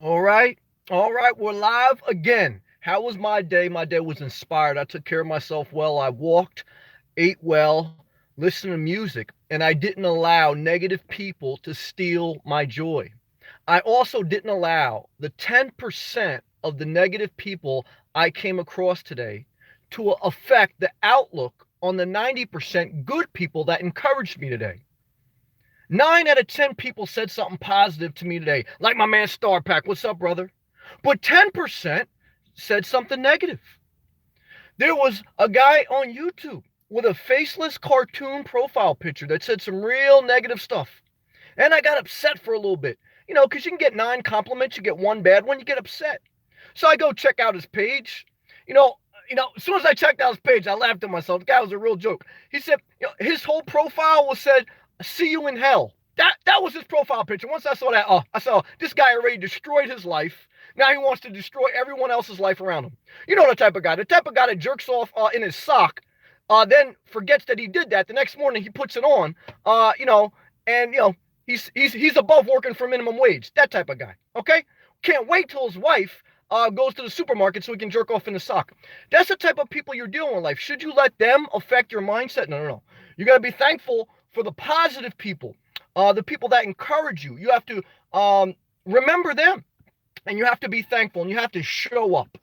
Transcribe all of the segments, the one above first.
All right. All right. We're live again. How was my day? My day was inspired. I took care of myself well. I walked, ate well, listened to music, and I didn't allow negative people to steal my joy. I also didn't allow the 10% of the negative people I came across today to affect the outlook on the 90% good people that encouraged me today. 9 out of 10 people said something positive to me today, like my man Star Pack. What's up, brother? But 10% said something negative. There was a guy on YouTube with a faceless cartoon profile picture that said some real negative stuff. And I got upset for a little bit. Because you can get 9 compliments, you get one bad one, you get upset. So I go check out his page. You know, as soon as I checked out his page, I laughed at myself. The guy was a real joke. He said, his whole profile was said, "See you in hell." That was his profile picture. Once I saw that, I saw this guy already destroyed his life. Now he wants to destroy everyone else's life around him. You know the type of guy that jerks off in his sock, then forgets that he did that. The next morning he puts it on, and he's above working for minimum wage. That type of guy. Okay, can't wait till his wife goes to the supermarket so he can jerk off in his sock. That's the type of people you're dealing with in life. Should you let them affect your mindset? No, no, no. You got to be thankful for the positive people. The people that encourage you. You have to remember them, and you have to be thankful, and you have to show up.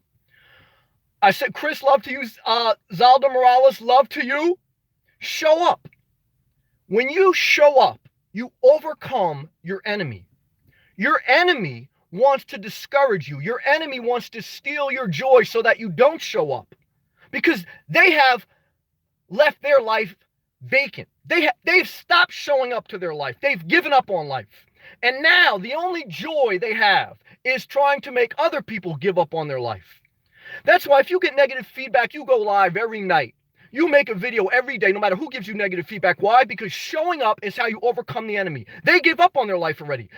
I said, Chris, love to you. Zalda Morales, love to you. Show up. When you show up, you overcome your enemy. Your enemy wants to discourage you. Your enemy wants to steal your joy so that you don't show up, because they have left their life vacant. They've stopped showing up to their life. They've given up on life. And now the only joy they have is trying to make other people give up on their life. That's why if you get negative feedback, you go live every night. You make a video every day, no matter who gives you negative feedback. Why? Because showing up is how you overcome the enemy. They give up on their life already.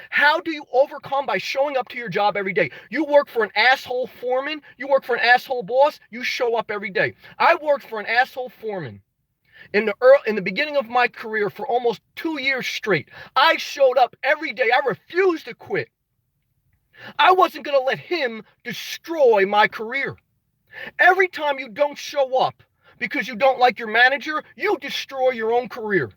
How do you overcome? By showing up to your job every day. You work for an asshole foreman. You work for an asshole boss. You show up every day. I worked for an asshole foreman in the beginning of my career for almost 2 years straight. I showed up every day. I refused to quit. I wasn't going to let him destroy my career. Every time you don't show up because you don't like your manager, you destroy your own career.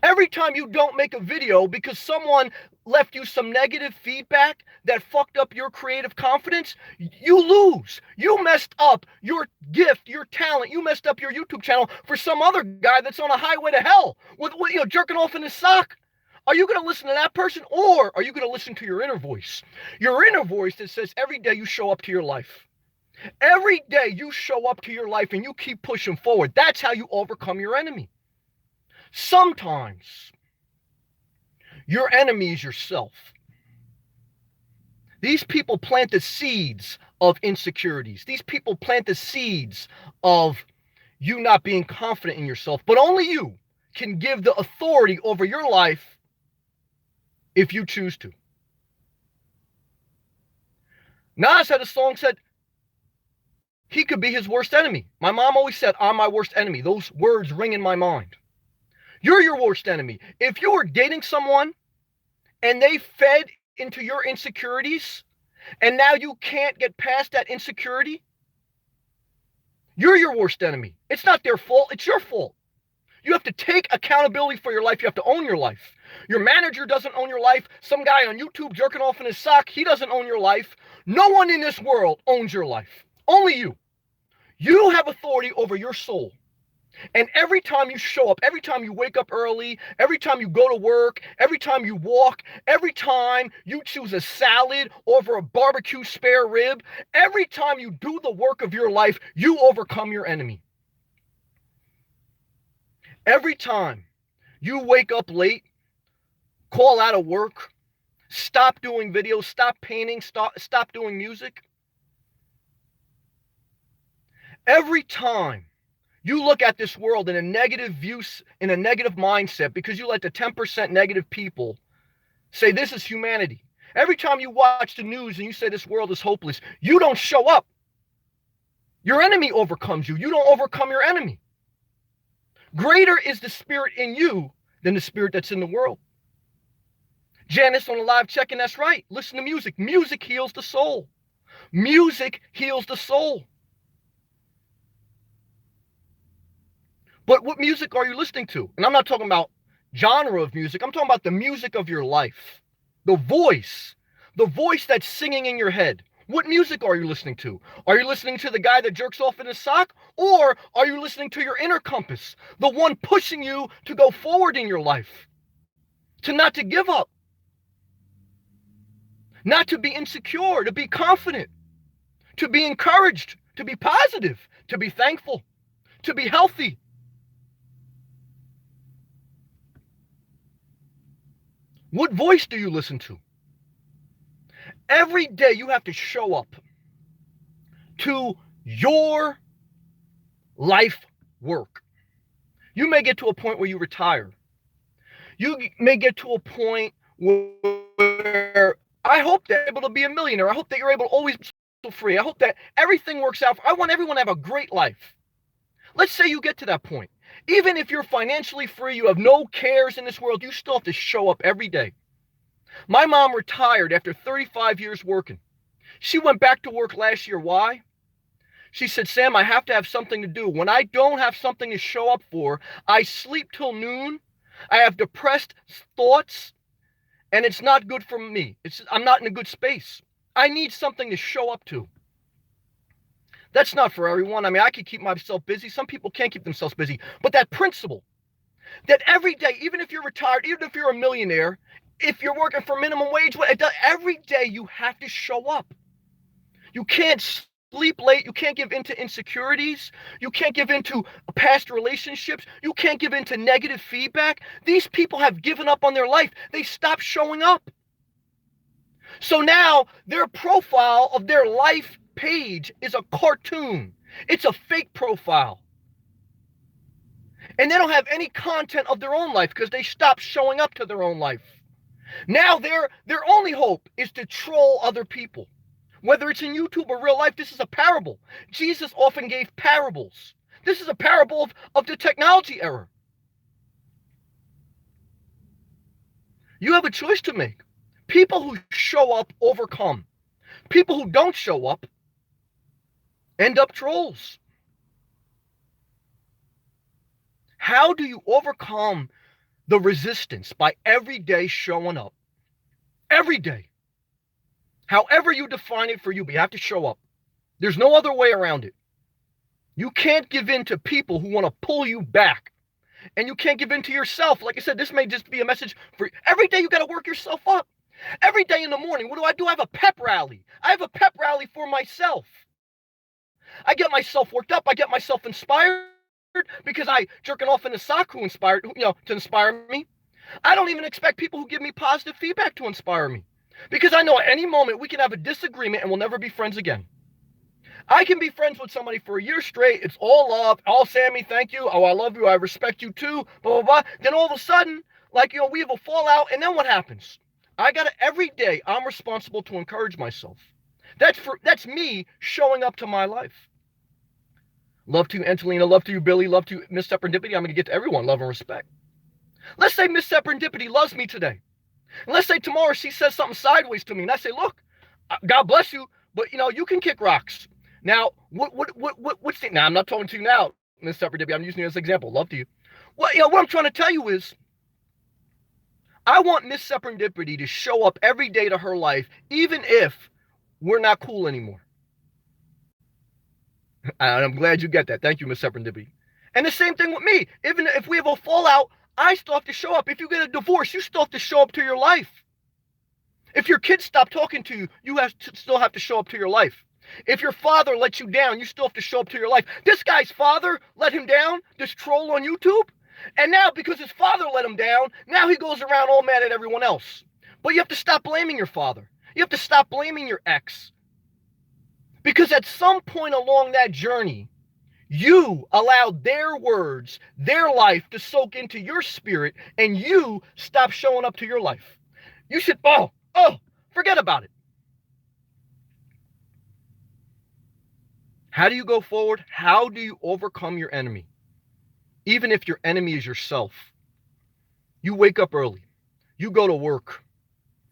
Every time you don't make a video because someone left you some negative feedback that fucked up your creative confidence, you lose. You messed up your gift, your talent. You messed up your YouTube channel for some other guy that's on a highway to hell with jerking off in his sock. Are you going to listen to that person, or are you going to listen to your inner voice? Your inner voice that says every day you show up to your life. Every day you show up to your life and you keep pushing forward. That's how you overcome your enemy. Sometimes your enemy is yourself. These people plant the seeds of insecurities. These people plant the seeds of you not being confident in yourself. But only you can give the authority over your life if you choose to. Nas had a song said he could be his worst enemy. My mom always said, "I'm my worst enemy." Those words ring in my mind. You're your worst enemy. If you were dating someone and they fed into your insecurities and now you can't get past that insecurity, you're your worst enemy. It's not their fault. It's your fault. You have to take accountability for your life. You have to own your life. Your manager doesn't own your life. Some guy on YouTube jerking off in his sock, he doesn't own your life. No one in this world owns your life. Only you. You have authority over your soul. And every time you show up, every time you wake up early, every time you go to work, every time you walk, every time you choose a salad over a barbecue spare rib, every time you do the work of your life, you overcome your enemy. Every time you wake up late, call out of work, stop doing videos, stop painting, stop doing music. Every time you look at this world in a negative view, in a negative mindset, because you let the 10% negative people say this is humanity. Every time you watch the news and you say this world is hopeless, you don't show up. Your enemy overcomes you. You don't overcome your enemy. Greater is the spirit in you than the spirit that's in the world. Janis on the live check-in, that's right. Listen to music. Music heals the soul. Music heals the soul. But what music are you listening to? And I'm not talking about genre of music. I'm talking about the music of your life. The voice that's singing in your head. What music are you listening to? Are you listening to the guy that jerks off in his sock? Or are you listening to your inner compass? The one pushing you to go forward in your life. To not to give up. Not to be insecure, to be confident. To be encouraged, to be positive, to be thankful, to be healthy. What voice do you listen to? Every day you have to show up to your life work. You may get to a point where you retire. You may get to a point where I hope that you're able to be a millionaire. I hope that you're able to always be free. I hope that everything works out. I want everyone to have a great life. Let's say you get to that point. Even if you're financially free, you have no cares in this world, you still have to show up every day. My mom retired after 35 years working. She went back to work last year. Why? She said, Sam, I have to have something to do. When I don't have something to show up for, I sleep till noon. I have depressed thoughts, and it's not good for me. I'm not in a good space. I need something to show up to. That's not for everyone. I mean, I could keep myself busy. Some people can't keep themselves busy. But that principle, that every day, even if you're retired, even if you're a millionaire, if you're working for minimum wage, every day you have to show up. You can't sleep late. You can't give in to insecurities. You can't give in to past relationships. You can't give in to negative feedback. These people have given up on their life. They stopped showing up. So now their profile of their life page is a cartoon. It's a fake profile. And they don't have any content of their own life because they stopped showing up to their own life. Now their only hope is to troll other people. Whether it's in YouTube or real life, this is a parable. Jesus often gave parables. This is a parable of the technology era. You have a choice to make. People who show up overcome. People who don't show up end up trolls. How do you overcome the resistance? By every day showing up. Every day. However you define it for you, but you have to show up. There's no other way around it. You can't give in to people who want to pull you back. And you can't give in to yourself. Like I said, this may just be a message for every day. You got to work yourself up. Every day in the morning, what do? I have a pep rally. I have a pep rally for myself. I get myself worked up. I get myself inspired because I jerking off in the sock who inspired, to inspire me. I don't even expect people who give me positive feedback to inspire me because I know at any moment we can have a disagreement and we'll never be friends again. I can be friends with somebody for a year straight. It's all love. Oh, Sammy, thank you. Oh, I love you. I respect you too. Blah, blah, blah. Then all of a sudden, we have a fallout. And then what happens? Every day, I'm responsible to encourage myself. That's me showing up to my life. Love to you, Angelina. Love to you, Billy. Love to you, Miss Serendipity. I'm going to get to everyone. Love and respect. Let's say Miss Serendipity loves me today. And let's say tomorrow she says something sideways to me. And I say, look, God bless you, but, you can kick rocks. Now, what's the... Now, I'm not talking to you now, Miss Serendipity. I'm using you as an example. Love to you. Well, what I'm trying to tell you is, I want Miss Serendipity to show up every day to her life, even if we're not cool anymore. And I'm glad you get that. Thank you, Miss Serendipity. And the same thing with me. Even if we have a fallout, I still have to show up. If you get a divorce, you still have to show up to your life. If your kids stop talking to you, you still have to show up to your life. If your father lets you down, you still have to show up to your life. This guy's father let him down, this troll on YouTube. And now, because his father let him down, now he goes around all mad at everyone else. But you have to stop blaming your father. You have to stop blaming your ex. Because at some point along that journey, you allowed their words, their life to soak into your spirit, and you stop showing up to your life. You should, forget about it. How do you go forward? How do you overcome your enemy? Even if your enemy is yourself. You wake up early. You go to work.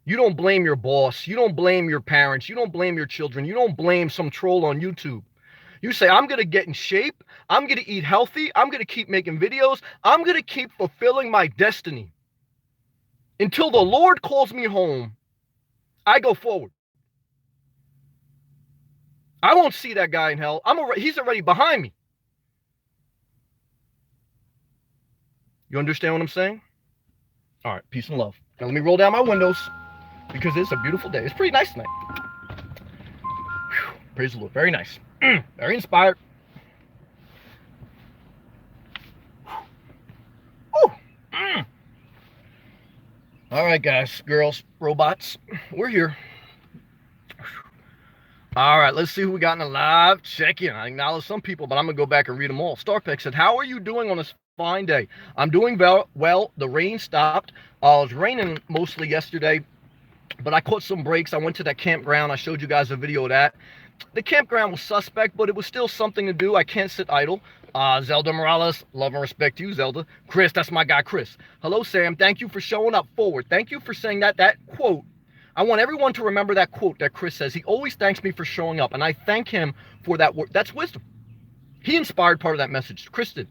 You don't blame your boss. You don't blame your parents. You don't blame your children. You don't blame some troll on YouTube. You say, I'm going to get in shape. I'm going to eat healthy. I'm going to keep making videos. I'm going to keep fulfilling my destiny. Until the Lord calls me home, I go forward. I won't see that guy in hell. He's already behind me. You understand what I'm saying? All right, peace and love. Now let me roll down my windows because it's a beautiful day. It's pretty nice tonight. Whew, praise the Lord. Very nice. Very inspired. Whew. All right, guys, girls, robots, we're here. All right, let's see who we got in the live check-in. I acknowledge some people, but I'm going to go back and read them all. Starpeck said, how are you doing on this fine day? I'm doing well. The rain stopped. It was raining mostly yesterday, but I caught some breaks. I went to that campground. I showed you guys a video of that. The campground was suspect, but it was still something to do. I can't sit idle. Zelda Morales, love and respect to you, Zelda. Chris, that's my guy, Chris. Hello, Sam. Thank you for showing up forward. Thank you for saying that quote. I want everyone to remember that quote that Chris says. He always thanks me for showing up, and I thank him for that word. That's wisdom. He inspired part of that message. Chris did.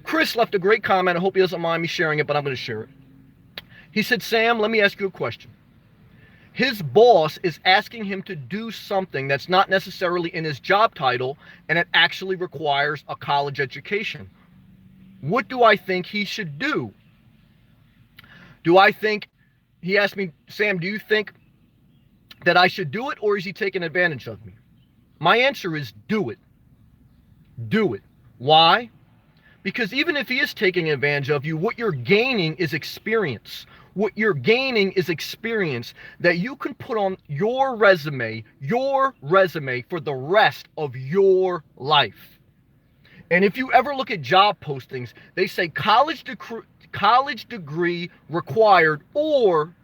Chris left a great comment. I hope he doesn't mind me sharing it, but I'm going to share it. He said, Sam, let me ask you a question. His boss is asking him to do something that's not necessarily in his job title, and it actually requires a college education. What do I think he should do? He asked me, Sam, do you think that I should do it, or is he taking advantage of me? My answer is do it. Do it. Why? Because even if he is taking advantage of you, what you're gaining is experience. What you're gaining is experience that you can put on your resume for the rest of your life. And if you ever look at job postings, they say college degree required or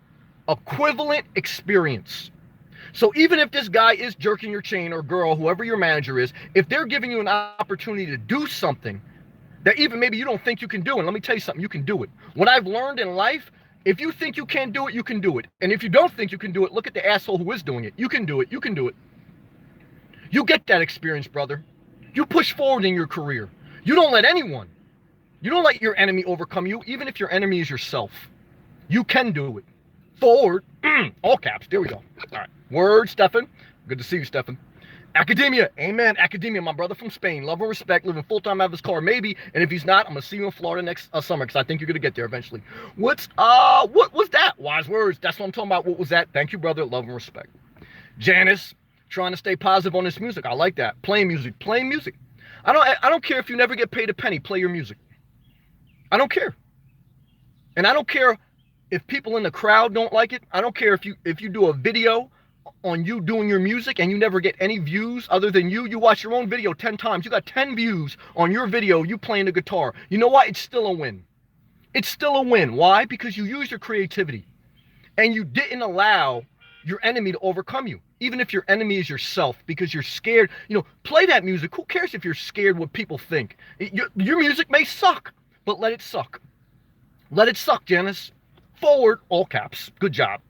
equivalent experience. So even if this guy is jerking your chain, or girl, whoever your manager is, if they're giving you an opportunity to do something that even maybe you don't think you can do, and let me tell you something, you can do it. What I've learned in life, if you think you can't do it, you can do it. And if you don't think you can do it, look at the asshole who is doing it. You can do it. You can do it. You get that experience, brother. You push forward in your career. You don't let your enemy overcome you, even if your enemy is yourself. You can do it. Forward, all caps. There we go. All right. Word, Stefan. Good to see you, Stefan. Academia. Amen. Academia, my brother from Spain. Love and respect. Living full-time out of his car, maybe. And if he's not, I'm going to see you in Florida next summer, because I think you're going to get there eventually. What was that? Wise words. That's what I'm talking about. What was that? Thank you, brother. Love and respect. Janis, trying to stay positive on this music. I like that. Playing music. I don't care if you never get paid a penny. Play your music. I don't care. And I don't care if people in the crowd don't like it. I don't care if you do a video on you doing your music and you never get any views other than you watch your own video 10 times. You got 10 views on your video, you playing the guitar. You know what? It's still a win. It's still a win. Why? Because you used your creativity and you didn't allow your enemy to overcome you. Even if your enemy is yourself, because you're scared, play that music. Who cares if you're scared what people think? Your music may suck, but let it suck. Let it suck, Janis. Forward, all caps. Good job.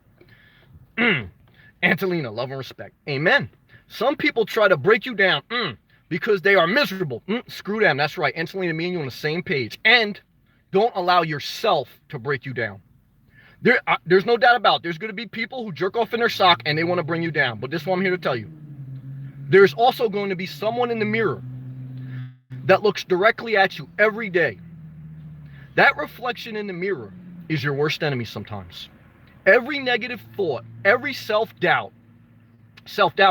Angelina, love and respect. Amen. Some people try to break you down because they are miserable. Screw them. That's right. Angelina, me and you on the same page. And don't allow yourself to break you down. There's no doubt about it. There's going to be people who jerk off in their sock and they want to bring you down. But this is what I'm here to tell you. There's also going to be someone in the mirror that looks directly at you every day. That reflection in the mirror is your worst enemy sometimes. Every negative thought, every self-doubt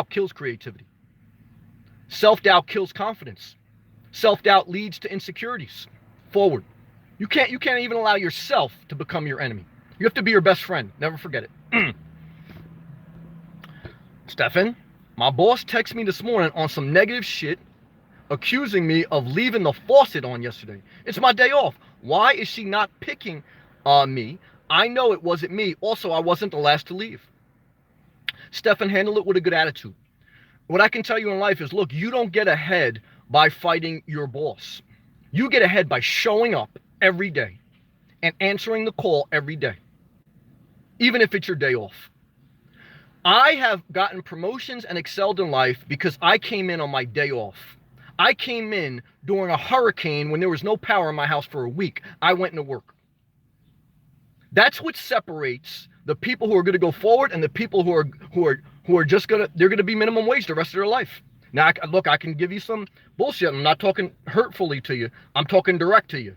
kills creativity. Self-doubt kills confidence. Self-doubt leads to insecurities. Forward. You can't even allow yourself to become your enemy. You have to be your best friend. Never forget it. Stefan, my boss texted me this morning on some negative shit, accusing me of leaving the faucet on yesterday. It's my day off. Why is she not picking on me? I know it wasn't me. Also, I wasn't the last to leave. Stefan, handle it with a good attitude. What I can tell you in life is, look, you don't get ahead by fighting your boss. You get ahead by showing up every day and answering the call every day. even if it's your day off. I have gotten promotions and excelled in life because I came in on my day off. I came in during a hurricane when there was no power in my house for a week. I went into work. That's what separates the people who are going to go forward and the people who are just they're going to be minimum wage the rest of their life. Now, look, I can give you some bullshit. I'm not talking hurtfully to you. I'm talking direct to you.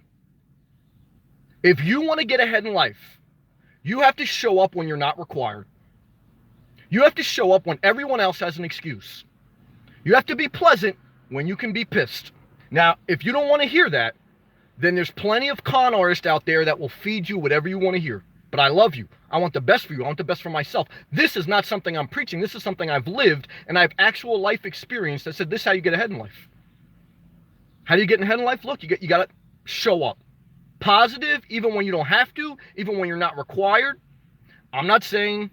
If you want to get ahead in life, you have to show up when you're not required. You have to show up when everyone else has an excuse. You have to be pleasant when you can be pissed. Now, if you don't want to hear that, then there's plenty of con artists out there that will feed you whatever you want to hear. But I love you. I want the best for you. I want the best for myself. This is not something I'm preaching. This is something I've lived, and I have actual life experience that said this is how you get ahead in life. How do you get ahead in life? Look, you got to show up. Positive, even when you don't have to, even when you're not required. I'm not saying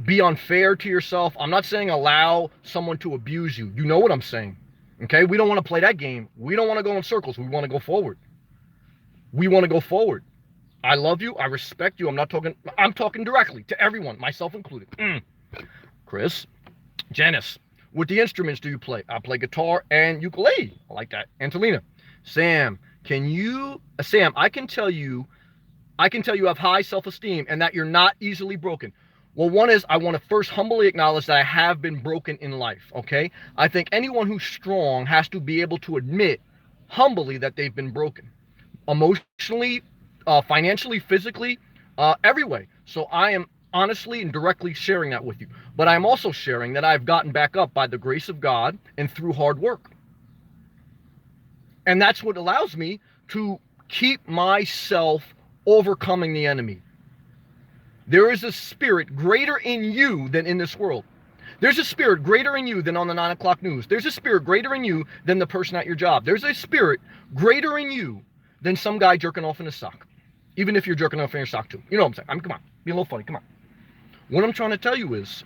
be unfair to yourself. I'm not saying allow someone to abuse you. You know what I'm saying. Okay? We don't want to play that game. We don't want to go in circles. We want to go forward. We want to go forward. I love you. I respect you. I'm talking directly to everyone, myself included. Chris, Janis, what the instruments do you play? I play guitar and ukulele. I like that. Angelina, Sam, I can tell you have high self-esteem and that you're not easily broken. Well, one is I want to first humbly acknowledge that I have been broken in life, okay? I think anyone who's strong has to be able to admit humbly that they've been broken. Emotionally, financially, physically, every way. So I am honestly and directly sharing that with you. But I'm also sharing that I've gotten back up by the grace of God and through hard work. And that's what allows me to keep myself overcoming the enemy. There is a spirit greater in you than in this world. There's a spirit greater in you than on the 9 o'clock news. There's a spirit greater in you than the person at your job. There's a spirit greater in you than some guy jerking off in his sock. Even if you're jerking off in your sock too. You know what I'm saying? Come on. Be a little funny. Come on. What I'm trying to tell you is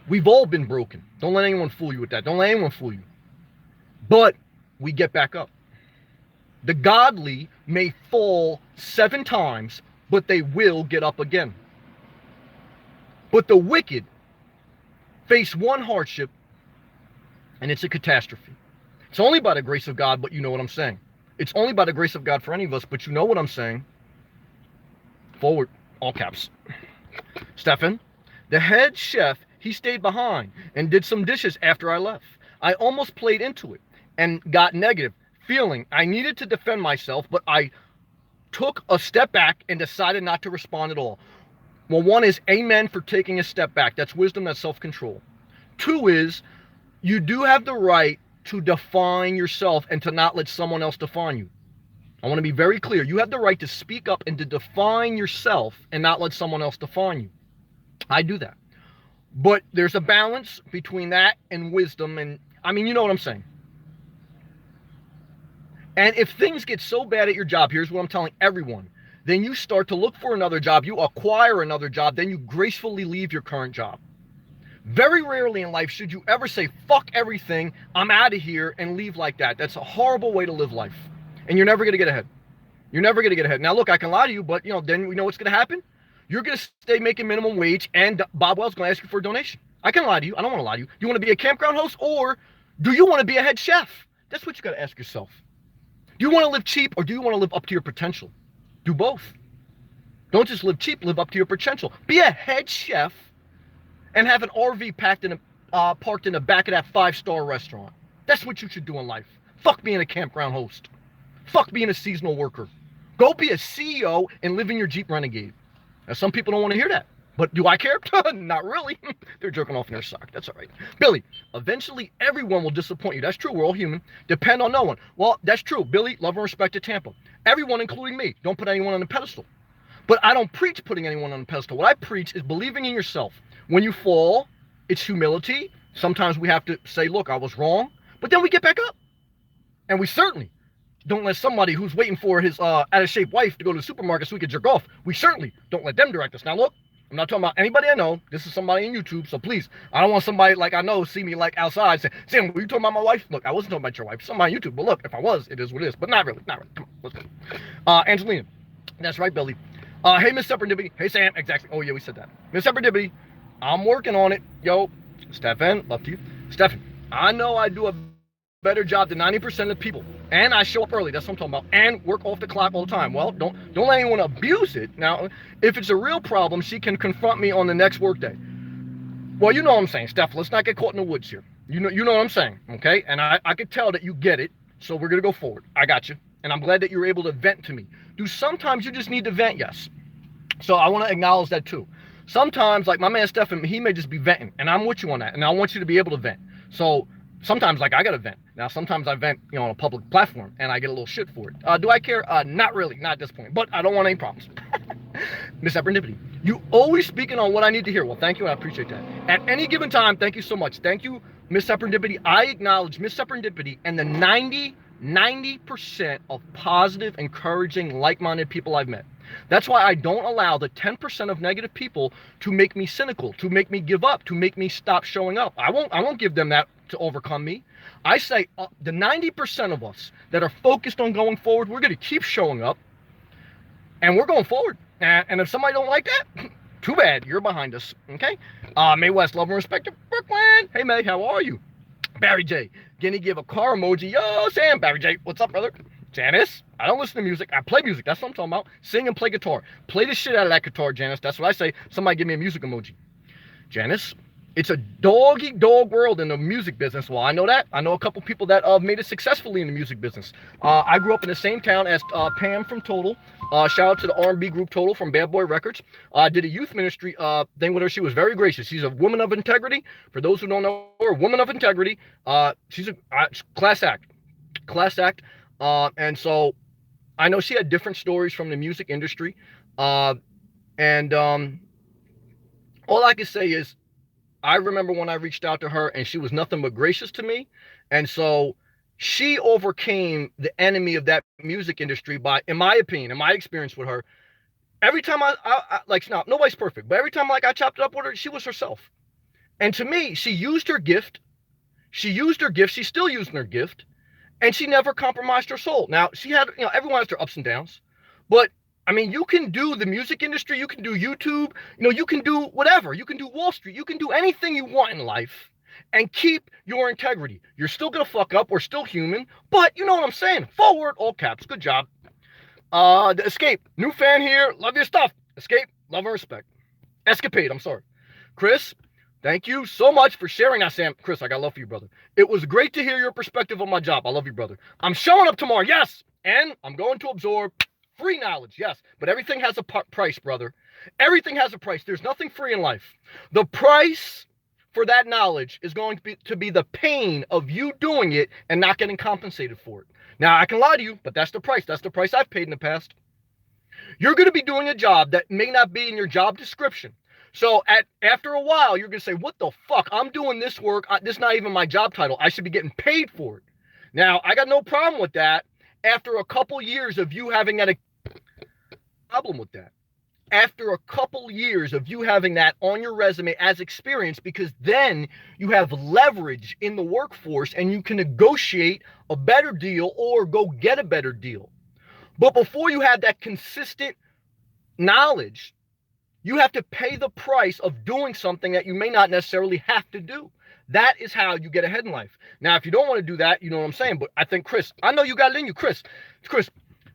we've all been broken. Don't let anyone fool you with that. Don't let anyone fool you. But we get back up. The godly may fall 7 times, but they will get up again. But the wicked face one hardship, and it's a catastrophe. It's only by the grace of God, but you know what I'm saying. It's only by the grace of God for any of us, but you know what I'm saying. Forward, all caps. Stefan, the head chef, he stayed behind and did some dishes after I left. I almost played into it and got negative, feeling I needed to defend myself, but I took a step back and decided not to respond at all. Well, one is amen for taking a step back. That's wisdom, that's self-control. 2 is you do have the right to define yourself and to not let someone else define you. I want to be very clear. You have the right to speak up and to define yourself and not let someone else define you. I do that. But there's a balance between that and wisdom, and I mean, you know what I'm saying. And if things get so bad at your job, here's what I'm telling everyone, then you start to look for another job, you acquire another job, then you gracefully leave your current job. Very rarely in life should you ever say, fuck everything, I'm out of here, and leave like that. That's a horrible way to live life. And you're never going to get ahead. You're never going to get ahead. Now, look, I can lie to you, but, then we know what's going to happen. You're going to stay making minimum wage, and Bob Wells going to ask you for a donation. I can lie to you. I don't want to lie to you. Do you want to be a campground host, or do you want to be a head chef? That's what you got to ask yourself. Do you want to live cheap, or do you want to live up to your potential? Do both. Don't just live cheap, live up to your potential. Be a head chef and have an RV parked in the back of that 5-star restaurant. That's what you should do in life. Fuck being a campground host. Fuck being a seasonal worker. Go be a CEO and live in your Jeep Renegade. Now, some people don't want to hear that. But do I care? Not really. They're jerking off in their sock. That's all right. Billy, eventually everyone will disappoint you. That's true. We're all human. Depend on no one. Well, that's true. Billy, love and respect to Tampa. Everyone, including me. Don't put anyone on a pedestal. But I don't preach putting anyone on a pedestal. What I preach is believing in yourself. When you fall, it's humility. Sometimes we have to say, look, I was wrong. But then we get back up. And we certainly don't let somebody who's waiting for his out-of-shape wife to go to the supermarket so we can jerk off. We certainly don't let them direct us. Now, look, I'm not talking about anybody I know. This is somebody on YouTube, so please, I don't want somebody like I know see me like outside say, Sam, were you talking about my wife? Look, I wasn't talking about your wife. Somebody on YouTube, but look, if I was, it is what it is. But not really. Come on, let's go. Angelina, that's right, Billy. Hey, Miss Serendipity. Hey, Sam. Exactly. Oh, yeah, we said that. Miss Serendipity, I'm working on it. Yo, Stefan, love to you. Stefan, I know I do a better job than 90% of people. And I show up early. That's what I'm talking about. And work off the clock all the time. Well, don't let anyone abuse it. Now, if it's a real problem, she can confront me on the next workday. Well, you know what I'm saying, Steph. Let's not get caught in the woods here. You know what I'm saying, okay? And I could tell that you get it. So we're gonna go forward. I got you, and I'm glad that you're able to vent to me. Do sometimes you just need to vent? Yes. So I want to acknowledge that too. Sometimes, like my man Stefan, he may just be venting, and I'm with you on that. And I want you to be able to vent. So sometimes, like I gotta vent. Now, sometimes I vent, on a public platform, and I get a little shit for it. Do I care? Not really, not at this point. But I don't want any problems. Miss Serendipity, you always speaking on what I need to hear. Well, thank you. I appreciate that. At any given time, thank you so much. Thank you, Miss Serendipity. I acknowledge Miss Serendipity and the 90% of positive, encouraging, like-minded people I've met. That's why I don't allow the 10% of negative people to make me cynical, to make me give up, to make me stop showing up. I won't give them that to overcome me. I say the 90% of us that are focused on going forward, we're going to keep showing up, and we're going forward. And if somebody don't like that, too bad. You're behind us, okay? May West, love and respect to Brooklyn. Hey, May, how are you? Barry J. Guinea give a car emoji. Yo, Sam. Barry J. What's up, brother? Janice. I don't listen to music. I play music. That's what I'm talking about. Sing and play guitar. Play the shit out of that guitar, Janice. That's what I say. Somebody give me a music emoji. Janice. It's a dog world in the music business. Well, I know that. I know a couple people that made it successfully in the music business. I grew up in the same town as Pam from Total. Shout out to the R&B group Total from Bad Boy Records. I did a youth ministry thing with her. She was very gracious. She's a woman of integrity. For those who don't know her, a woman of integrity. She's a class act. And so I know she had different stories from the music industry. All I can say is, I remember when I reached out to her and she was nothing but gracious to me. And so she overcame the enemy of that music industry by, in my opinion, in my experience with her, every time I like, now, nobody's perfect, but every time like I chopped it up with her, she was herself. And to me, she used her gift. She's still using her gift, and she never compromised her soul. Now, she had, everyone has their ups and downs, but I mean, you can do the music industry, you can do YouTube, you can do whatever. You can do Wall Street, you can do anything you want in life and keep your integrity. You're still going to fuck up. We're still human, but you know what I'm saying? Forward, all caps. Good job. The Escape, new fan here. Love your stuff. Escape, love and respect. Escapade, I'm sorry. Chris, thank you so much for sharing that, Sam. Chris, I got love for you, brother. It was great to hear your perspective on my job. I love you, brother. I'm showing up tomorrow, yes, and I'm going to absorb free knowledge, yes, but everything has a price, brother. Everything has a price. There's nothing free in life. The price for that knowledge is going to be the pain of you doing it and not getting compensated for it. Now, I can lie to you, but that's the price. That's the price I've paid in the past. You're going to be doing a job that may not be in your job description. So after a while, you're going to say, what the fuck? I'm doing this work. This is not even my job title. I should be getting paid for it. Now, I got no problem with that. After a couple years of you having that problem with that, after a couple years of you having that on your resume as experience, because then you have leverage in the workforce and you can negotiate a better deal or go get a better deal. But before you have that consistent knowledge, you have to pay the price of doing something that you may not necessarily have to do. That is how you get ahead in life. Now, if you don't want to do that, you know what I'm saying? But I think, Chris, I know you got it in you. Chris,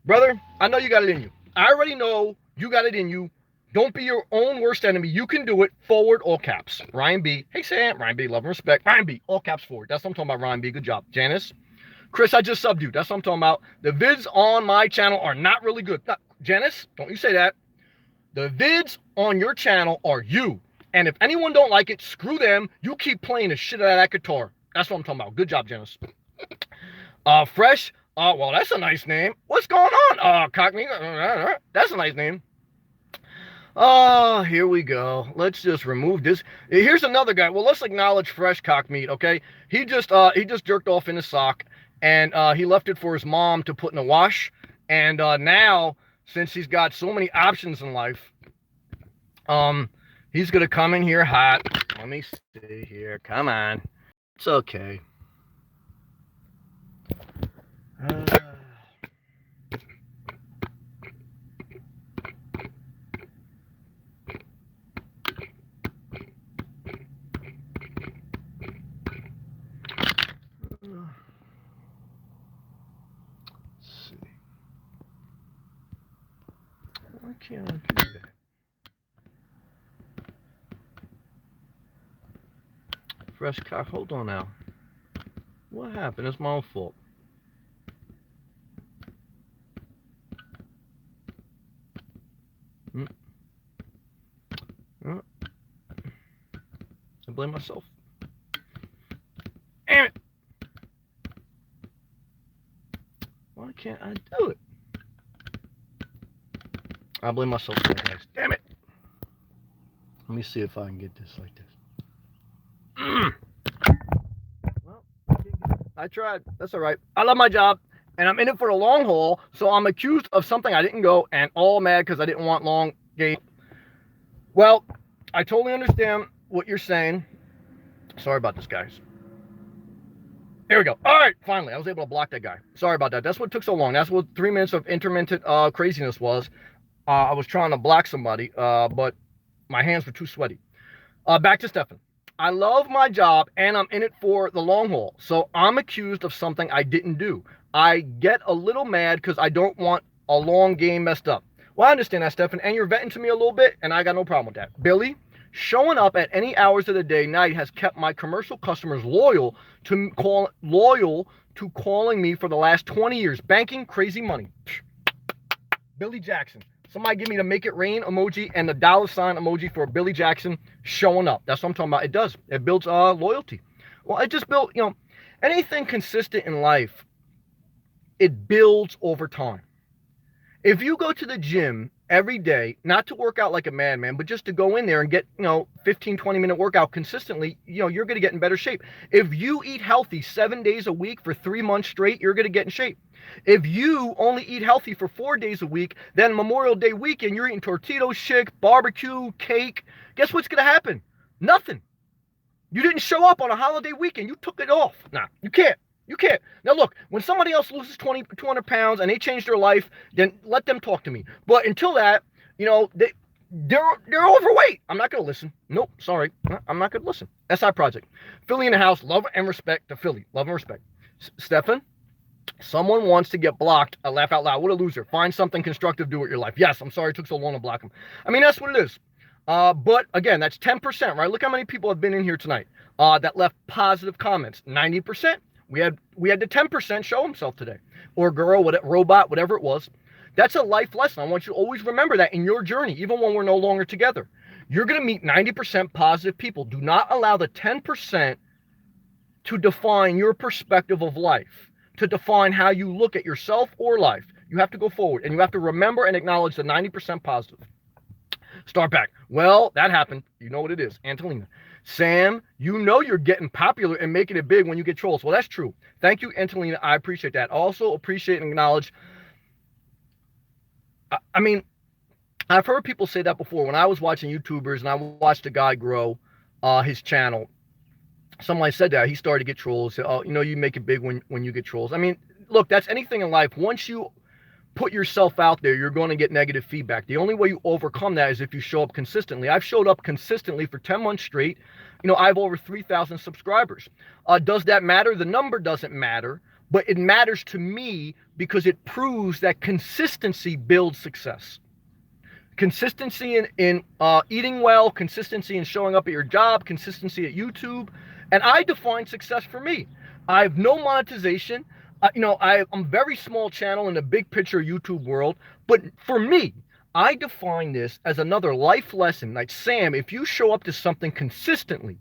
brother, I know you got it in you. I already know you got it in you. Don't be your own worst enemy. You can do it. Forward, all caps. Ryan B. Hey, Sam. Ryan B. Love and respect. Ryan B. All caps forward. That's what I'm talking about, Ryan B. Good job. Janice. Chris, I just subbed you. That's what I'm talking about. The vids on my channel are not really good. Janice, don't you say that. The vids on your channel are you. And if anyone don't like it, screw them. You keep playing the shit out of that guitar. That's what I'm talking about. Good job, Janis. Fresh. Well, that's a nice name. What's going on? Cockney. That's a nice name. Oh, here we go. Let's just remove this. Here's another guy. Well, let's acknowledge Fresh Cockmeat, okay? He just jerked off in his sock, and he left it for his mom to put in a wash. And now, since he's got so many options in life, he's gonna come in here hot. Let me see here. Come on. It's okay. can't undo that? Fresh cock. Hold on now. What happened? It's my own fault. I blame myself. Damn it! Why can't I do it? I blame myself for that, guys. Damn it! Let me see if I can get this like this. Well, I tried. That's all right. I love my job, and I'm in it for the long haul, so I'm accused of something I didn't go, and all mad because I didn't want long game. Well, I totally understand what you're saying. Sorry about this, guys. There we go. All right, finally, I was able to block that guy. Sorry about that. That's what took so long. That's what 3 minutes of intermittent craziness was. I was trying to block somebody, but my hands were too sweaty. Back to Stefan. I love my job, and I'm in it for the long haul. So I'm accused of something I didn't do. I get a little mad because I don't want a long game messed up. Well, I understand that, Stefan, and you're venting to me a little bit, and I got no problem with that. Billy, showing up at any hours of the day, night has kept my commercial customers loyal to calling me for the last 20 years. Banking crazy money. Billy Jackson. Somebody give me the make it rain emoji and the $ emoji for Billy Jackson showing up. That's what I'm talking about. It does. It builds loyalty. Well, it just built, anything consistent in life, it builds over time. If you go to the gym every day, not to work out like a madman, but just to go in there and get, 15, 20-minute workout consistently, you're going to get in better shape. If you eat healthy 7 days a week for 3 months straight, you're going to get in shape. If you only eat healthy for 4 days a week, then Memorial Day weekend, you're eating Tortitos, chick, barbecue, cake. Guess what's going to happen? Nothing. You didn't show up on a holiday weekend. You took it off. Nah, you can't. You can't. Now, look, when somebody else loses 200 pounds and they change their life, then let them talk to me. But until that, they're overweight. I'm not going to listen. Nope, sorry. I'm not going to listen. SI Project. Philly in the house. Love and respect to Philly. Love and respect. Stefan, someone wants to get blocked. I laugh out loud. What a loser. Find something constructive to do with your life. Yes, I'm sorry it took so long to block him. I mean, that's what it is. But again, that's 10%, right? Look how many people have been in here tonight that left positive comments. 90%. We had the 10% show himself today, or girl, robot, whatever it was. That's a life lesson. I want you to always remember that in your journey, even when we're no longer together. You're going to meet 90% positive people. Do not allow the 10% to define your perspective of life, to define how you look at yourself or life. You have to go forward, and you have to remember and acknowledge the 90% positive. Start back. Well, that happened. You know what it is. Angelina. Sam, you're getting popular and making it big when you get trolls. Well, that's true. Thank you, Angelina. I appreciate that. Also appreciate and acknowledge. I mean, I've heard people say that before. When I was watching YouTubers and I watched a guy grow his channel, somebody said that. He started to get trolls. Said, oh, you make it big when you get trolls. I mean, look, that's anything in life. Once you put yourself out there, you're going to get negative feedback. The only way you overcome that is if you show up consistently. I've showed up consistently for 10 months straight. I have over 3,000 subscribers. Does that matter? The number doesn't matter, but it matters to me because it proves that consistency builds success. Consistency in eating well, consistency in showing up at your job, consistency at YouTube. And I define success for me. I have no monetization. I'm very small channel in the big picture YouTube world, but for me, I define this as another life lesson. Like, Sam, if you show up to something consistently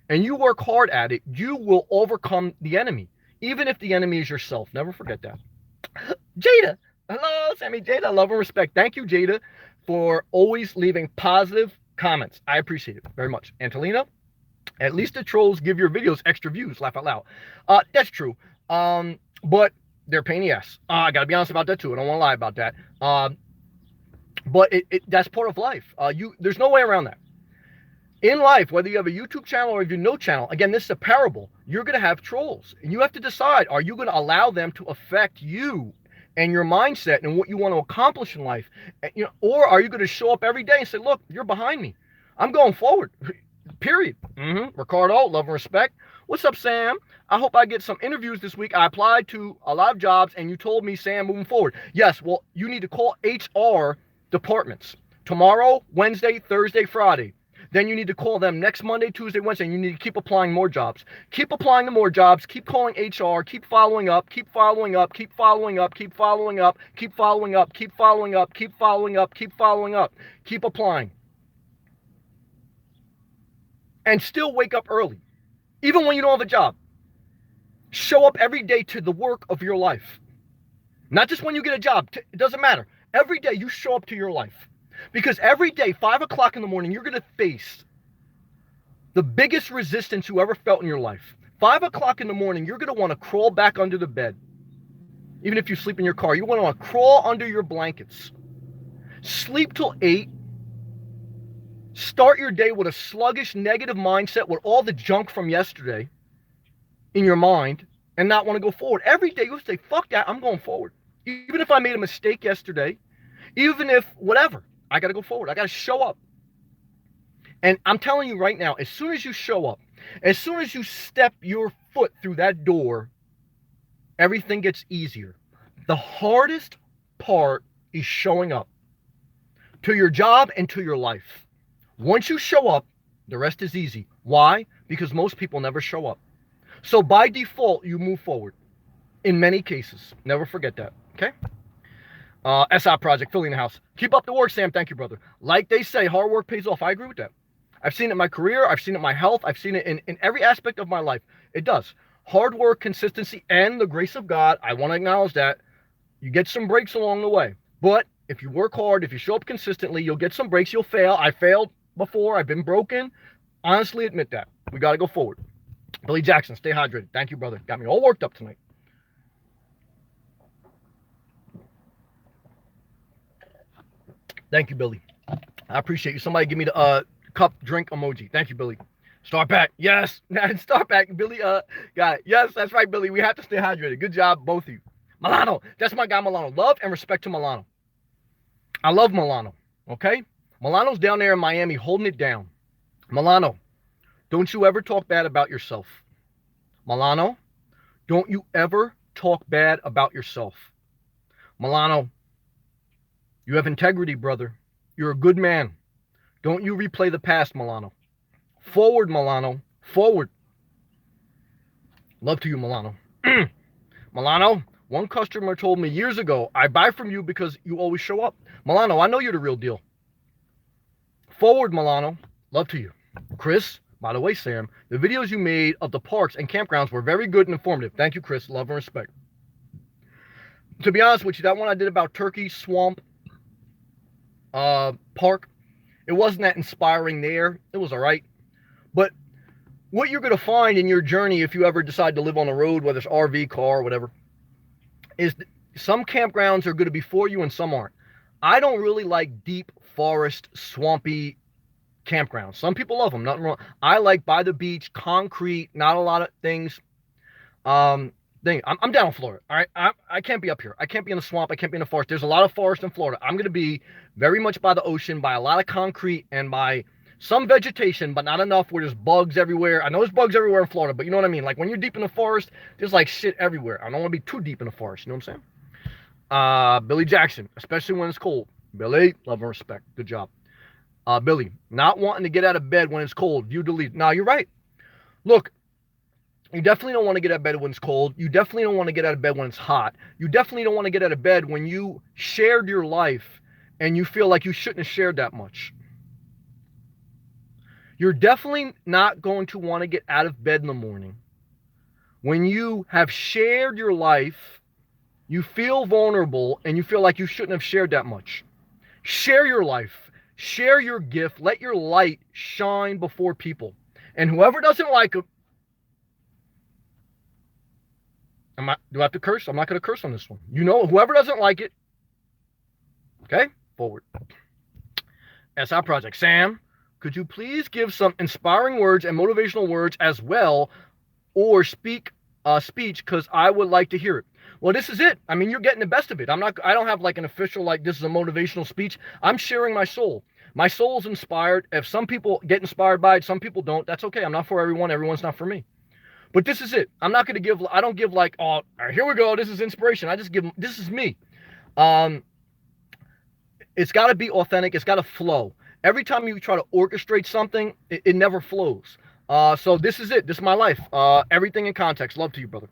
and you work hard at it, you will overcome the enemy, even if the enemy is yourself. Never forget that. Jada. Hello, Sammy. Jada, love and respect. Thank you, Jada, for always leaving positive comments. I appreciate it very much. Angelina, at least the trolls give your videos extra views. Laugh out loud. That's true. But they're a pain in the ass. I gotta be honest about that too. I don't want to lie about that. But that's part of life. There's no way around that. In life, whether you have a YouTube channel or if you have no channel, again, this is a parable. You're gonna have trolls, and you have to decide: are you gonna allow them to affect you and your mindset and what you want to accomplish in life? Or are you gonna show up every day and say, "Look, you're behind me. I'm going forward." Period. Ricardo, love and respect. What's up, Sam? I hope I get some interviews this week. I applied to a lot of jobs, and you told me, Sam, moving forward. Yes, well, you need to call HR departments. Tomorrow, Wednesday, Thursday, Friday. Then you need to call them next Monday, Tuesday, Wednesday, and you need to keep applying more jobs. Keep applying to more jobs, keep calling HR, keep following up, keep following up, keep following up, keep following up, keep following up, keep following up, keep following up, keep following up, keep applying. And still wake up early, even when you don't have a job. Show up every day to the work of your life. Not just when you get a job. It doesn't matter. Every day you show up to your life. Because every day, 5 o'clock in the morning, you're going to face the biggest resistance you ever felt in your life. 5 o'clock in the morning, you're going to want to crawl back under the bed. Even if you sleep in your car, you want to crawl under your blankets. Sleep till 8. Start your day with a sluggish, negative mindset with all the junk from yesterday in your mind and not want to go forward. Every day you'll say, fuck that, I'm going forward. Even if I made a mistake yesterday, even if whatever, I got to go forward. I got to show up. And I'm telling you right now, as soon as you show up, as soon as you step your foot through that door, everything gets easier. The hardest part is showing up to your job and to your life. Once you show up, the rest is easy. Why? Because most people never show up. So by default, you move forward in many cases. Never forget that, okay? SI Project, Philly in the house. Keep up the work, Sam. Thank you, brother. Like they say, hard work pays off. I agree with that. I've seen it in my career. I've seen it in my health. I've seen it in every aspect of my life. It does. Hard work, consistency, and the grace of God. I want to acknowledge that. You get some breaks along the way. But if you work hard, if you show up consistently, you'll get some breaks. You'll fail. I failed before. I've been broken. Honestly admit that. We got to go forward. Billy Jackson, stay hydrated. Thank you, brother. Got me all worked up tonight. Thank you, Billy. I appreciate you. Somebody give me the cup drink emoji. Thank you, Billy. Start back. Yes. Start back. Billy, got it. Yes, that's right, Billy. We have to stay hydrated. Good job, both of you. Milano. That's my guy, Milano. Love and respect to Milano. I love Milano. Okay? Milano's down there in Miami holding it down. Milano, don't you ever talk bad about yourself. Milano, don't you ever talk bad about yourself. Milano, you have integrity, brother. You're a good man. Don't you replay the past, Milano. Forward, Milano. Forward. Love to you, Milano. Milano, one customer told me years ago, I buy from you because you always show up. Milano, I know you're the real deal. Forward, Milano. Love to you. Chris, by the way, Sam, the videos you made of the parks and campgrounds were very good and informative. Thank you, Chris. Love and respect. To be honest with you, that one I did about Turkey Swamp Park, it wasn't that inspiring there. It was all right. But what you're going to find in your journey, if you ever decide to live on the road, whether it's RV, car, or whatever, is some campgrounds are going to be for you and some aren't. I don't really like deep forest, swampy campgrounds. Some people love them, nothing wrong. I like by the beach, concrete, not a lot of things. I'm down in Florida. All right, I can't be up here. I can't be in the swamp. I can't be in the forest. There's a lot of forest in Florida. I'm going to be very much by the ocean, by a lot of concrete, and by some vegetation, but not enough where there's bugs everywhere. I know there's bugs everywhere in Florida, but you know what I mean? Like when you're deep in the forest, there's like shit everywhere. I don't want to be too deep in the forest. You know what I'm saying? Billy Jackson, especially when it's cold. Billy, love and respect. Good job. Billy, not wanting to get out of bed when it's cold. You delete. No, you're right. Look, you definitely don't want to get out of bed when it's cold. You definitely don't want to get out of bed when it's hot. You definitely don't want to get out of bed when you shared your life and you feel like you shouldn't have shared that much. You're definitely not going to want to get out of bed in the morning when you have shared your life, you feel vulnerable, and you feel like you shouldn't have shared that much. Share your life. Share your gift. Let your light shine before people. And whoever doesn't like it, do I have to curse? I'm not going to curse on this one. You know, whoever doesn't like it, okay, forward. SI Project. Sam, could you please give some inspiring words and motivational words as well, or speech, because I would like to hear it. Well, this is it. I mean, you're getting the best of it. I don't have like an official, like this is a motivational speech. I'm sharing my soul. My soul's inspired. If some people get inspired by it, some people don't. That's okay. I'm not for everyone. Everyone's not for me. But this is it. I'm not going to give, I don't give like, oh, here we go. This is inspiration. I just give, this is me. If It's got to be authentic. It's got to flow. Every time you try to orchestrate something, it never flows. So this is it. This is my life. Everything in context. Love to you, brother.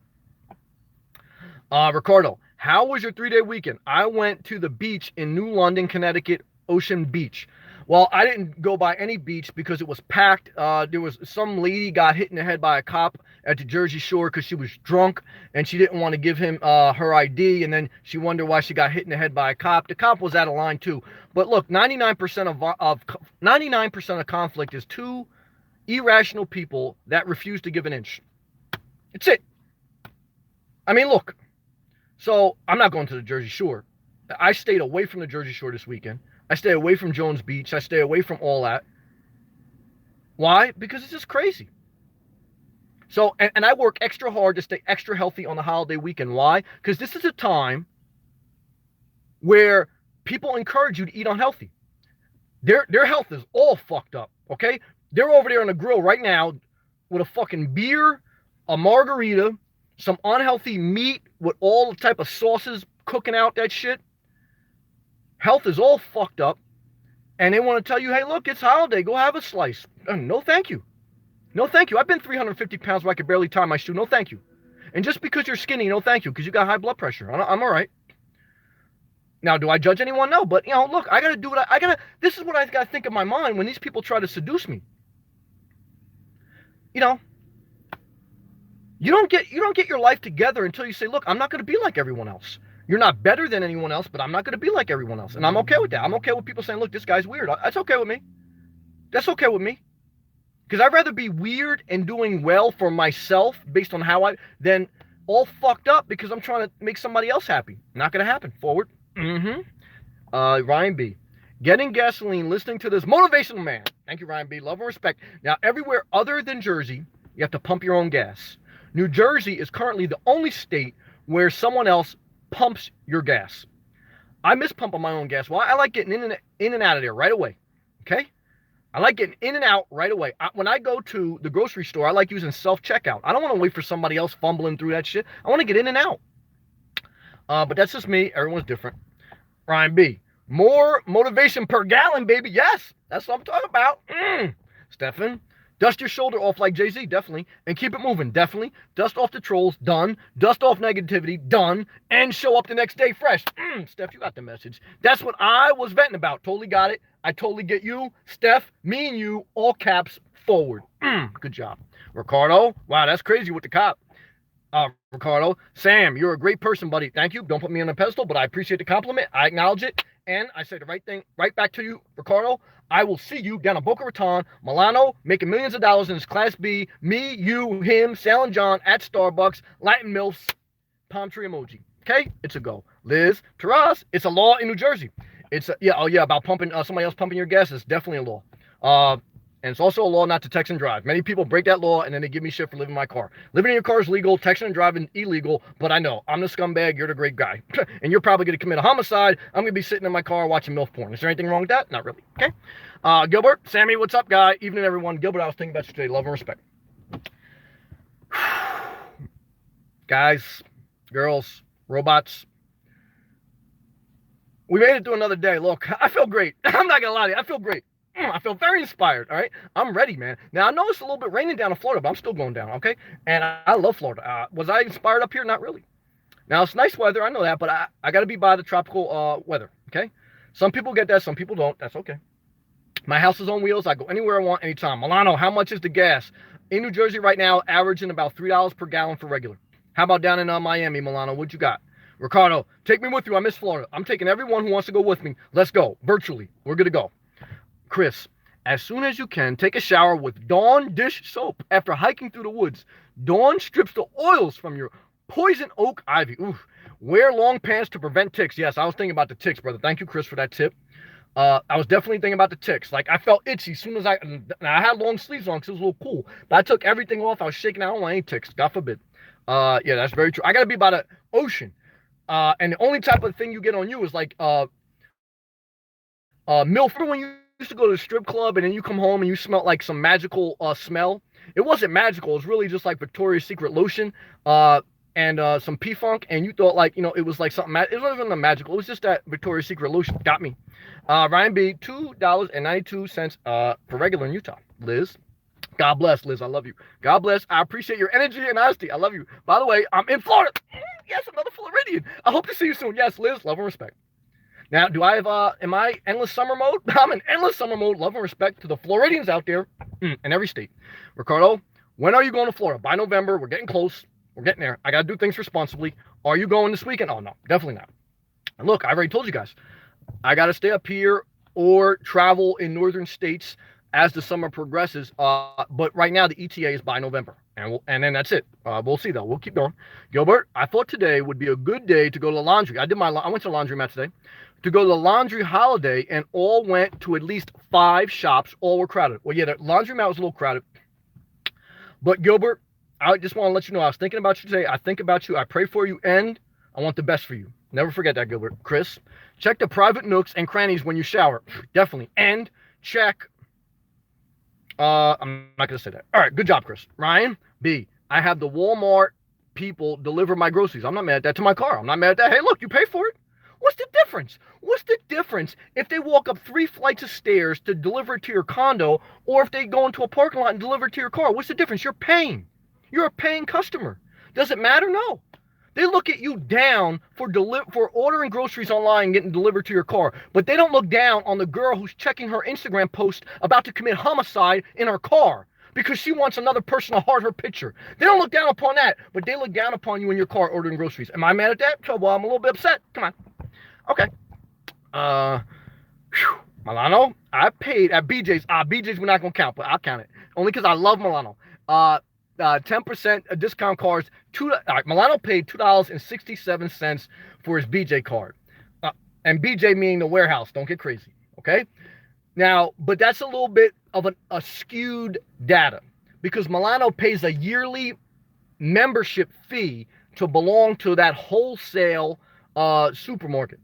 Ricardo, how was your 3-day weekend? I went to the beach in New London, Connecticut, Ocean Beach. Well, I didn't go by any beach because it was packed. There was some lady got hit in the head by a cop at the Jersey Shore because she was drunk and she didn't want to give him her ID, and then she wondered why she got hit in the head by a cop. The cop was out of line too. But look, 99% of conflict is two irrational people that refuse to give an inch. It's it. I mean, look. So I'm not going to the Jersey Shore. I stayed away from the Jersey Shore this weekend. I stay away from Jones Beach. I stay away from all that. Why? Because it's just crazy. So, and I work extra hard to stay extra healthy on the holiday weekend. Why? Because this is a time where people encourage you to eat unhealthy. Their health is all fucked up, okay? They're over there on the grill right now with a fucking beer, a margarita, some unhealthy meat with all the type of sauces cooking out that shit. Health is all fucked up, and they want to tell you, hey, look, it's holiday. Go have a slice. No, thank you. No, thank you. I've been 350 pounds where I could barely tie my shoe. No, thank you. And just because you're skinny, no, thank you, because you got high blood pressure. I'm all right. Now, do I judge anyone? No, but, look, I got to do what I got to. This is what I got to think in my mind when these people try to seduce me. You don't get your life together until you say, look, I'm not going to be like everyone else. You're not better than anyone else, but I'm not going to be like everyone else. And I'm okay with that. I'm okay with people saying, look, this guy's weird. That's okay with me. That's okay with me. Because I'd rather be weird and doing well for myself based on how than all fucked up because I'm trying to make somebody else happy. Not going to happen. Forward. Ryan B. Getting gasoline, listening to this motivational man. Thank you, Ryan B. Love and respect. Now, everywhere other than Jersey, you have to pump your own gas. New Jersey is currently the only state where someone else pumps your gas. I miss pumping my own gas. Well, I like getting in and out of there right away. Okay? I like getting in and out right away. When I go to the grocery store, I like using self-checkout. I don't want to wait for somebody else fumbling through that shit. I want to get in and out. But that's just me. Everyone's different. Ryan B. More motivation per gallon, baby. Yes, that's what I'm talking about. Stefan. Dust your shoulder off like Jay-Z, definitely. And keep it moving, definitely. Dust off the trolls, done. Dust off negativity, done. And show up the next day fresh. Steph, you got the message. That's what I was venting about. Totally got it. I totally get you. Steph, me and you, all caps, forward. Good job. Ricardo, wow, that's crazy with the cop. Ricardo, Sam, you're a great person, buddy. Thank you. Don't put me on a pedestal, but I appreciate the compliment. I acknowledge it. And I say the right thing right back to you, Ricardo. I will see you down in Boca Raton, Milano, making millions of dollars in his Class B. Me, you, him, Sal and John at Starbucks, Latin MILFs, palm tree emoji. Okay? It's a go. Liz, Taras, it's a law in New Jersey. It's about pumping somebody else pumping your gas. It's definitely a law. And it's also a law not to text and drive. Many people break that law and then they give me shit for living in my car. Living in your car is legal, texting and driving illegal, but I know. I'm the scumbag, you're the great guy. And you're probably going to commit a homicide. I'm going to be sitting in my car watching MILF porn. Is there anything wrong with that? Not really. Okay? Gilbert, Sammy, what's up, guy? Evening, everyone. Gilbert, I was thinking about you today. Love and respect. Guys, girls, robots. We made it through another day. Look, I feel great. I'm not going to lie to you. I feel great. I feel very inspired, all right? I'm ready, man. Now, I know it's a little bit raining down in Florida, but I'm still going down, okay? And I love Florida. Was I inspired up here? Not really. Now, it's nice weather. I know that, but I got to be by the tropical weather, okay? Some people get that. Some people don't. That's okay. My house is on wheels. I go anywhere I want, anytime. Milano, how much is the gas? In New Jersey right now, averaging about $3 per gallon for regular. How about down in Miami, Milano? What you got? Ricardo, take me with you. I miss Florida. I'm taking everyone who wants to go with me. Let's go. Virtually. We're good to go. Chris, as soon as you can, take a shower with Dawn dish soap after hiking through the woods. Dawn strips the oils from your poison oak ivy. Oof. Wear long pants to prevent ticks. Yes, I was thinking about the ticks, brother. Thank you, Chris, for that tip. I was definitely thinking about the ticks. Like, I felt itchy as soon as I had long sleeves on because it was a little cool. But I took everything off. I was shaking out. I don't want any ticks. God forbid. Yeah, that's very true. I got to be by the ocean. And the only type of thing you get on you is like milk. When you used to go to the strip club and then you come home and you smell like some magical smell. It wasn't magical. It was really just like Victoria's Secret lotion. And and some P-Funk, and you thought, like, it was like something, it wasn't even magical, it was just that Victoria's Secret lotion. Got me. Ryan B, $2.92 for regular in Utah. Liz, God bless. Liz, I love you. God bless. I appreciate your energy and honesty. I love you. By the way, I'm in Florida. Yes, another Floridian. I hope to see you soon. Yes, Liz, love and respect. Now, am I endless summer mode? I'm in endless summer mode. Love and respect to the Floridians out there in every state. Ricardo, when are you going to Florida? By November. We're getting close. We're getting there. I got to do things responsibly. Are you going this weekend? Oh, no, definitely not. And look, I already told you guys, I got to stay up here or travel in northern states as the summer progresses. But right now, the ETA is by November. And then that's it. We'll see, though. We'll keep going. Gilbert, I thought today would be a good day to go to the laundry. I went to the laundromat today to go to the laundry holiday, and all went to at least 5 shops. All were crowded. Well, yeah, the laundromat was a little crowded. But Gilbert, I just want to let you know, I was thinking about you today. I think about you. I pray for you, and I want the best for you. Never forget that, Gilbert. Chris, check the private nooks and crannies when you shower. Definitely. And check... I'm not going to say that. All right, good job, Chris. Ryan B, I have the Walmart people deliver my groceries. I'm not mad at that to my car. I'm not mad at that. Hey, look, you pay for it. What's the difference? What's the difference if they walk up 3 flights of stairs to deliver it to your condo, or if they go into a parking lot and deliver it to your car? What's the difference? You're paying. You're a paying customer. Does it matter? No. They look at you down for ordering groceries online and getting delivered to your car, but they don't look down on the girl who's checking her Instagram post about to commit homicide in her car because she wants another person to heart her picture. They don't look down upon that, but they look down upon you in your car ordering groceries. Am I mad at that? Well, I'm a little bit upset. Come on. Okay. Milano, I paid at BJ's. BJ's we're not going to count, but I'll count it. Only because I love Milano. 10% discount cards. Milano paid $2.67 for his BJ card. And BJ meaning the warehouse. Don't get crazy. Okay? Now, but that's a little bit of a skewed data because Milano pays a yearly membership fee to belong to that wholesale supermarket.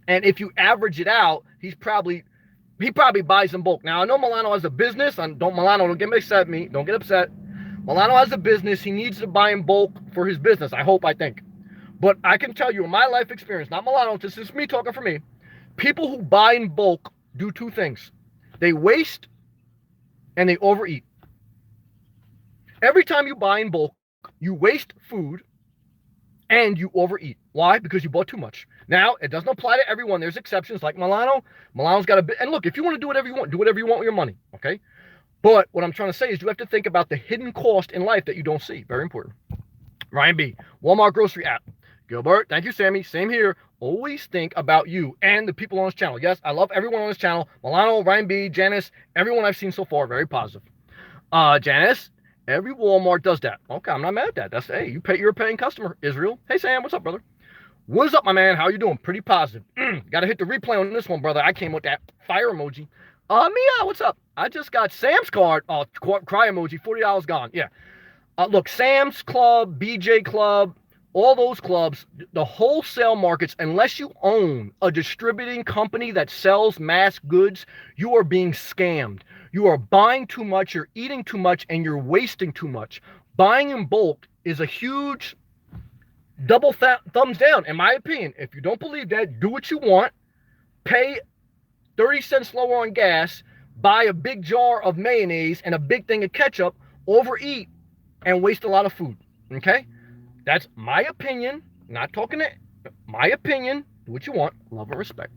And if you average it out, he probably buys in bulk. Now, I know Milano has a business. Don't get upset at me. Don't get upset. Milano has a business. He needs to buy in bulk for his business. I think. But I can tell you in my life experience, not Milano, this is me talking for me. People who buy in bulk do 2 things. They waste and they overeat. Every time you buy in bulk, you waste food and you overeat. Why? Because you bought too much. Now, it doesn't apply to everyone. There's exceptions like Milano. Milano's got a bit. And look, if you want to do whatever you want, do whatever you want with your money. Okay? But what I'm trying to say is you have to think about the hidden cost in life that you don't see. Very important. Ryan B, Walmart grocery app. Gilbert, thank you, Sammy. Same here. Always think about you and the people on this channel. Yes, I love everyone on this channel. Milano, Ryan B, Janis, everyone I've seen so far, very positive. Janis, every Walmart does that. Okay, I'm not mad at that. Hey, you're a paying customer. Israel, hey Sam, what's up, brother? What is up, my man? How you doing? Pretty positive. Got to hit the replay on this one, brother. I came with that fire emoji. Mia, what's up? I just got Sam's card. Oh, cry emoji. $40 gone. Yeah. Look, Sam's Club, BJ Club, all those clubs, the wholesale markets, unless you own a distributing company that sells mass goods, you are being scammed. You are buying too much, you're eating too much, and you're wasting too much. Buying in bulk is a huge double thumbs down, in my opinion. If you don't believe that, do what you want. Pay 30 cents lower on gas, buy a big jar of mayonnaise and a big thing of ketchup, overeat, and waste a lot of food. Okay? That's my opinion. Not talking it. My opinion. Do what you want. Love and respect.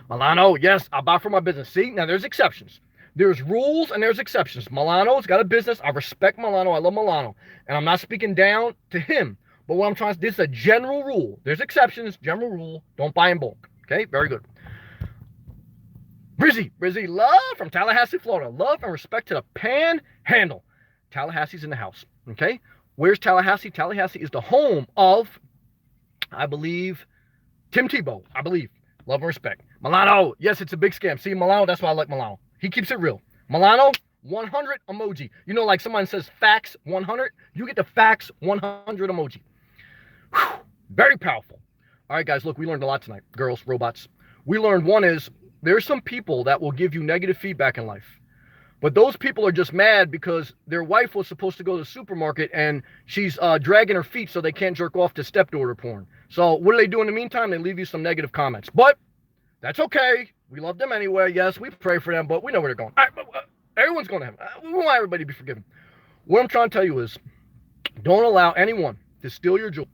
Milano, yes, I buy for my business. See, now there's exceptions. There's rules and there's exceptions. Milano's got a business. I respect Milano. I love Milano. And I'm not speaking down to him. But what I'm trying to, this is a general rule. There's exceptions. General rule. Don't buy in bulk. Okay? Very good. Brizzy, love from Tallahassee, Florida. Love and respect to the Panhandle. Tallahassee's in the house. Okay? Where's Tallahassee? Tallahassee is the home of, I believe, Tim Tebow. I believe. Love and respect. Milano. Yes, it's a big scam. See, Milano, that's why I like Milano. He keeps it real. Milano, 100 emoji. You know, like someone says fax 100, you get the fax 100 emoji. Whew, very powerful. All right, guys, look, we learned a lot tonight. Girls, robots. We learned one is there's some people that will give you negative feedback in life. But those people are just mad because their wife was supposed to go to the supermarket and she's dragging her feet so they can't jerk off to stepdaughter porn. So what do they do in the meantime? They leave you some negative comments. But that's okay. We love them anyway. Yes, we pray for them, but we know where they're going. Everyone's going to heaven. We want everybody to be forgiven. What I'm trying to tell you is don't allow anyone to steal your joy.